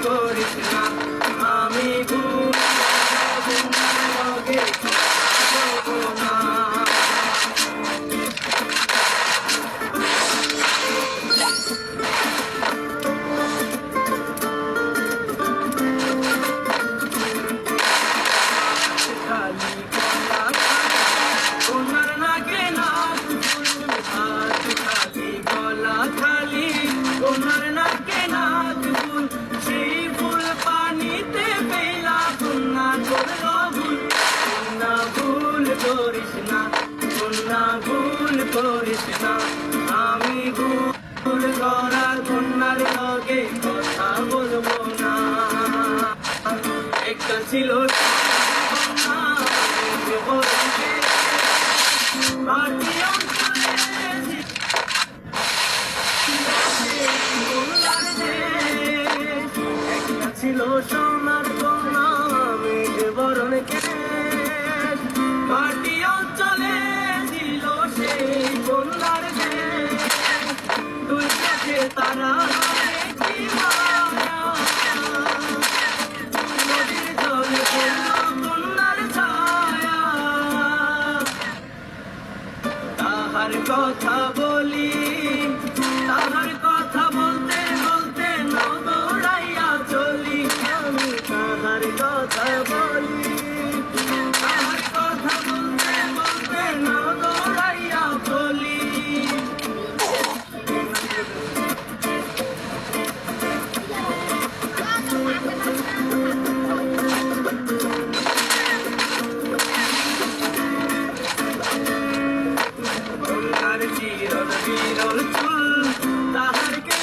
করিস না, আমি ভুল লগে করবো না। আমি ভুল করা কন্যার লগে কথা বলবো না। একটা ছিল একটা ছিল সোনার কন্যা মেঘ বরণ কে মাটি অঞ্চলে ছিল সেই কন্যার দেশ। দুই চোখে তারা নদীর জলে কন্যার ছায়া। তাহার কথা বলি, তাহার কথা বলতে বলতে নাও দৌড়াইয়া চলি। আমি তাহার কথা বলি, তাহার কথা বলতে বলতে নাও দৌড়াইয়া চলি। কন্যার চিরল বিরল চুল, তাহার কে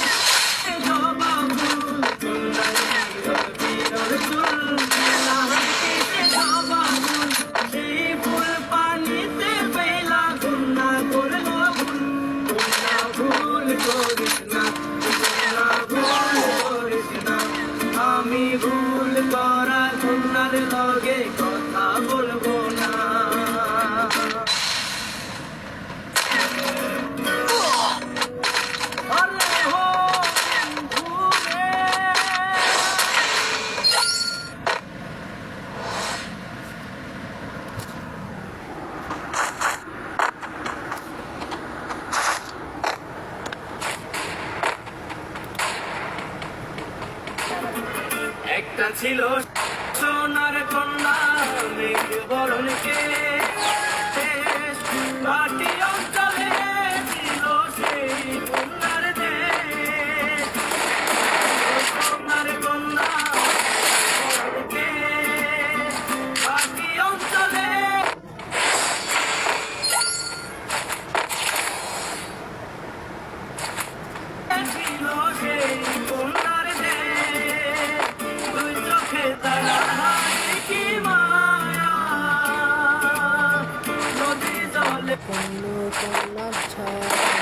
জবা ফুল। কন্যার চিরল বিরল চুল, তাহার কে জবা ফুল। সেই ফুল পানিতে ফেলা কন্যা করল ভুল। কন্যা ভুল করিস না, কন্যা ভুল করিস না, আমি ভুল করা কন্যার লগে কথা বলবো না। একটা ছিল সোনার কন্যা মেঘ বরণ কে মাটি অঞ্চলে ছিল সেই কন্যার দেশ। সোনার কন্যা কে মাটি অঞ্চলে ছিল সেই কন্যার দেশ। দুই চোখে তারা কি মায়া, নদী জলে কন্যা ছায়া।